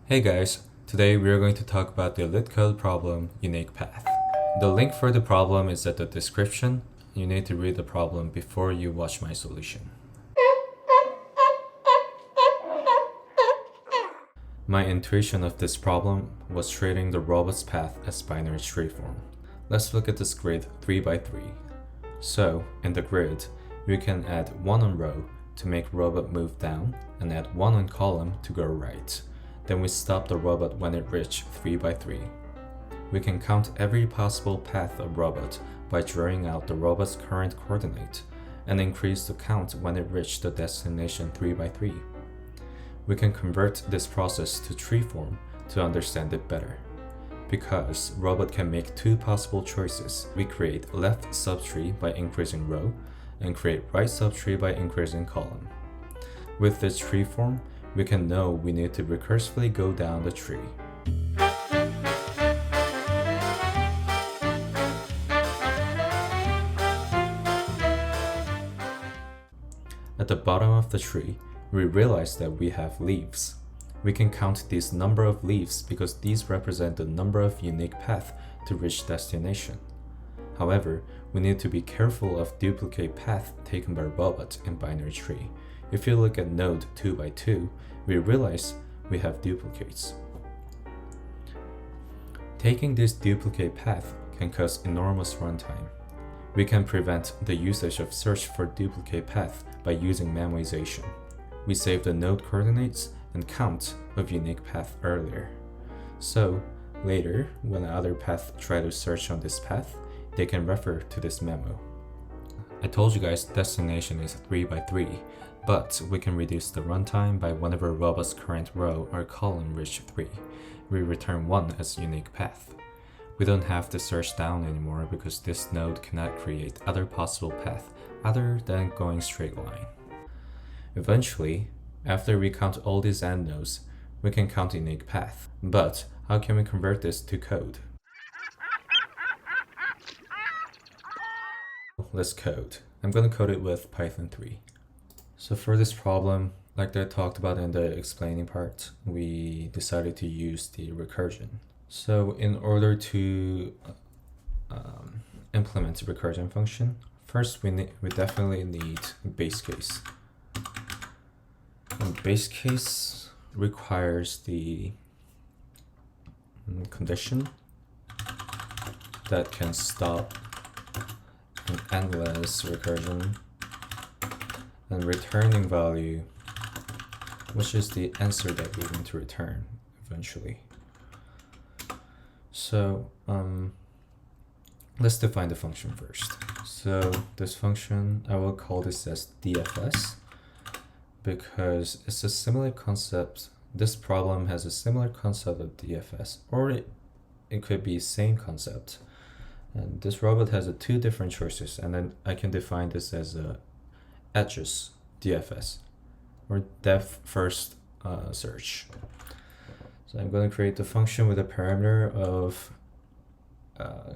Hey guys, today we are going to talk about the Leetcode problem, unique path. The link for the problem is at the description. You need to read the problem before you watch my solution. My intuition of this problem was treating the robot's path as binary tree form. Let's look at this grid 3 by 3. So, in the grid, we can add 1 on row to make robot move down and add 1 on column to go right. Then we stop the robot when it reached 3 by 3. We can count every possible path of robot by drawing out the robot's current coordinate and increase the count when it reached the destination 3 by 3. We can convert this process to tree form to understand it better. Because robot can make 2 possible choices, we create left subtree by increasing row and create right subtree by increasing column. With this tree form, we can know we need to recursively go down the tree. At the bottom of the tree, we realize that we have leaves. We can count these number of leaves because these represent the number of unique paths to reach destination. However, we need to be careful of duplicate path taken by robot in binary tree. If you look at node 2 by 2, we realize we have duplicates. Taking this duplicate path can cause enormous runtime. We can prevent the usage of search for duplicate path by using memoization. We save the node coordinates and count of unique path earlier. So, later, when other path try to search on this path, they can refer to this memo. I told you guys destination is 3 by 3, but we can reduce the runtime by whenever robot's current row or column reach 3, we return 1 as unique path. We don't have to search down anymore because this node cannot create other possible path other than going straight line. Eventually, after we count all these end nodes, we can count unique path. But how can we convert this to code? Let's code. I'm going to code it with Python 3. So for this problem, like I talked about in the explaining part, we decided to use the recursion. So in order to implement a recursion function, first we definitely need a base case. And base case requires the condition that can stop an endless recursion and returning value, which is the answer that we want to return eventually. So let's define the function first. So this function, I will call this as DFS because it's a similar concept. This problem has a similar concept of DFS, or it could be same concept. And this robot has 2 different choices, and then I can define this as a edges DFS, or depth first search. So I'm going to create the function with a parameter of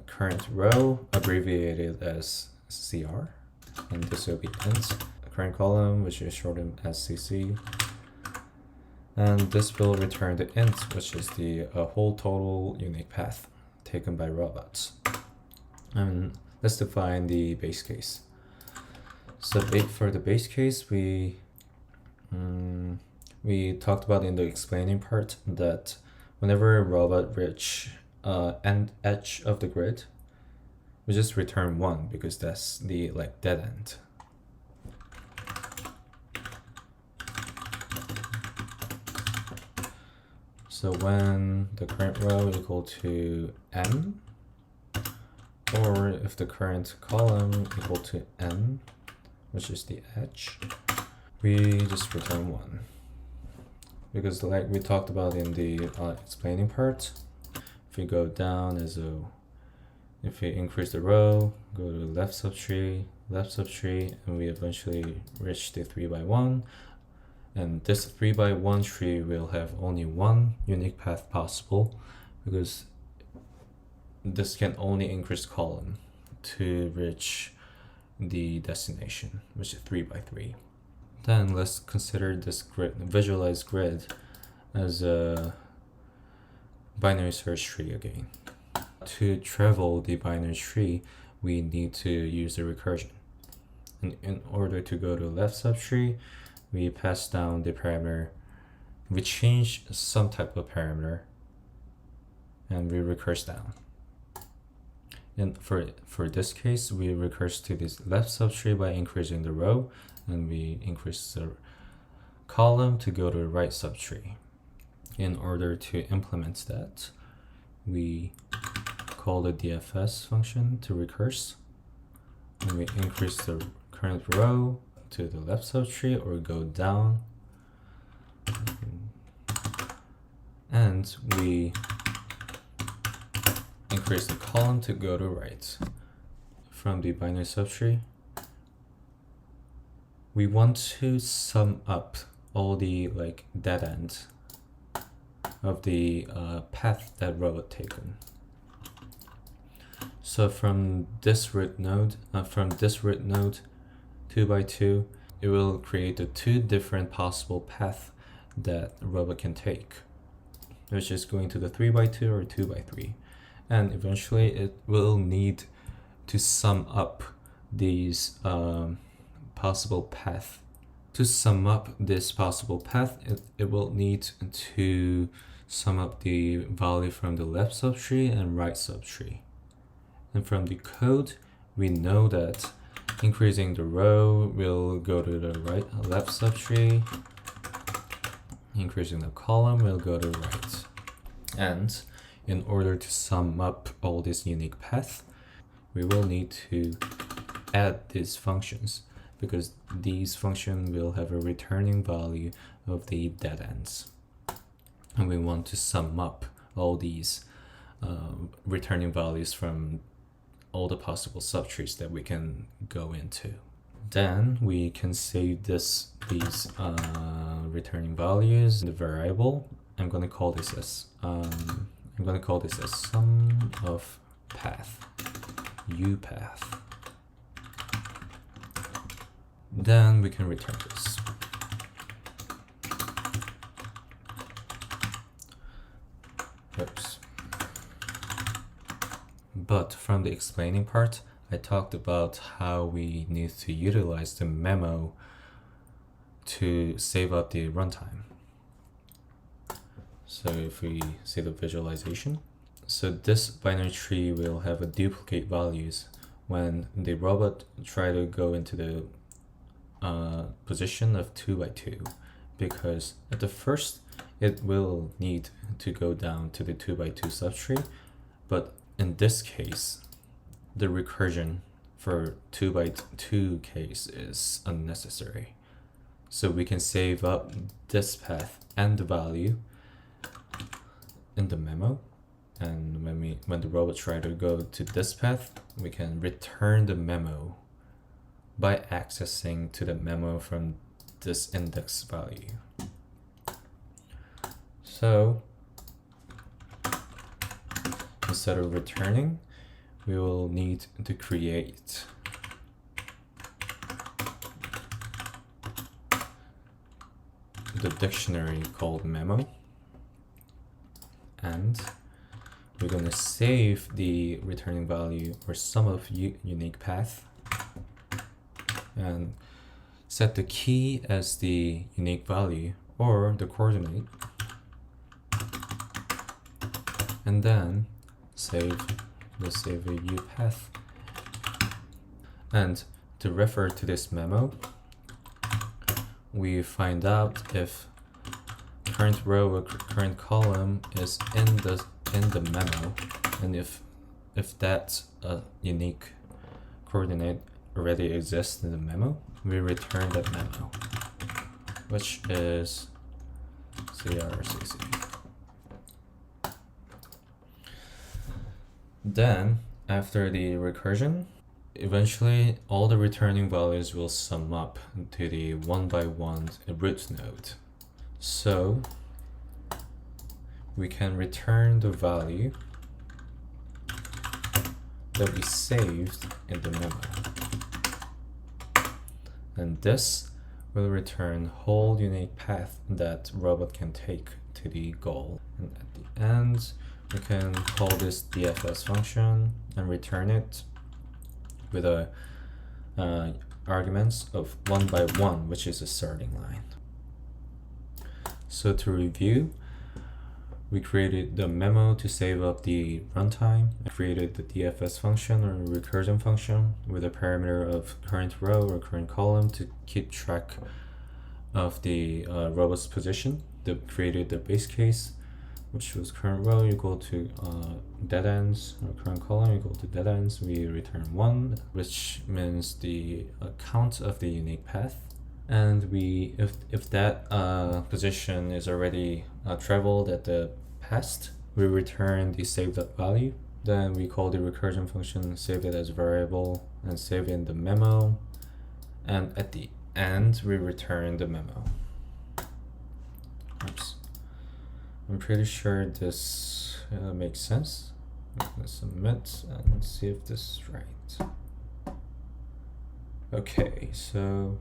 current row, abbreviated as CR, and this will be int. Current column, which is shortened as CC, and this will return the int, which is the whole total unique path taken by robots. And let's define the base case. So for the base case, we talked about in the explaining part that whenever a robot reach end edge of the grid, we just return 1 because that's the dead end. So when the current row is equal to n, or if the current column equal to n, which is the edge, we just return 1. Because like we talked about in the explaining part, if we go down if we increase the row, go to left subtree, and we eventually reach the 3 by 1. And this 3 by 1 tree will have only 1 unique path possible because this can only increase column to reach the destination, which is 3 by 3. Then let's consider this grid, visualized grid, as a binary search tree again. To travel the binary tree, we need to use the recursion. And in order to go to left subtree, we pass down the parameter, we change some type of parameter, and we recurse down. And for this case, we recurse to this left subtree by increasing the row, and we increase the column to go to the right subtree. In order to implement that, we call the DFS function to recurse, and we increase the current row to the left subtree or go down, and we increase the column to go to right. From the binary subtree, we want to sum up all the dead ends of the path that robot taken. So from this root node 2 by 2, it will create the two different possible paths that robot can take, which is going to the 3 by 2 or 2 by 3. And eventually it will need to sum up these possible paths. To sum up this possible path, it will need to sum up the value from the left subtree and right subtree. And from the code, we know that increasing the row will go to the left subtree, increasing the column will go to right. And in order to sum up all these unique paths, we will need to add these functions, because these functions will have a returning value of the dead ends. And we want to sum up all these returning values from all the possible subtrees that we can go into. Then we can save these returning values in the variable. I'm going to call this as sum of path, uPath. Then we can return this. Oops. But from the explaining part, I talked about how we need to utilize the memo to save up the runtime. So if we see the visualization, so this binary tree will have a duplicate values when the robot try to go into the position of 2 by 2, because at the first it will need to go down to the 2 by 2 subtree, but in this case, the recursion for 2 by 2 case is unnecessary. So we can save up this path and the value in the memo, and when the robot try to go to this path, we can return the memo by accessing to the memo from this index value. So instead of returning, we will need to create the dictionary called memo, and we're going to save the returning value or sum of unique path and set the key as the unique value or the coordinate, and then let's save a uPath. And to refer to this memo, we find out if current row or current column is in the memo, and if that unique coordinate already exists in the memo, we return that memo, which is crcc. Then after the recursion, eventually all the returning values will sum up to the 1 by 1 root node. So we can return the value that we saved in the memo, and this will return whole unique path that robot can take to the goal. And at the end, we can call this DFS function and return it with a arguments of 1 by 1, which is a starting line. So to review, we created the memo to save up the runtime. I created the DFS function or recursion function with a parameter of current row or current column to keep track of the robot's position. Created the base case, which was current row equal to dead ends, or current column equal to dead ends. We return 1, which means the count of the unique path. And if that position is already traveled at the past, we return the saved up value. Then we call the recursion function, save it as variable, and save in the memo. And at the end, we return the memo. Oops. I'm pretty sure this makes sense. I'm gonna submit and see if this is right. Okay, so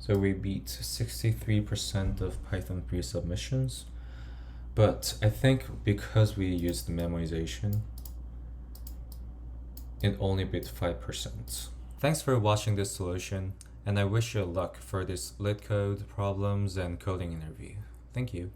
we beat 63% of Python 3 submissions, but I think because we used the memoization, it only beat 5%. Thanks for watching this solution, and I wish you luck for this Leetcode problems and coding interview. Thank you.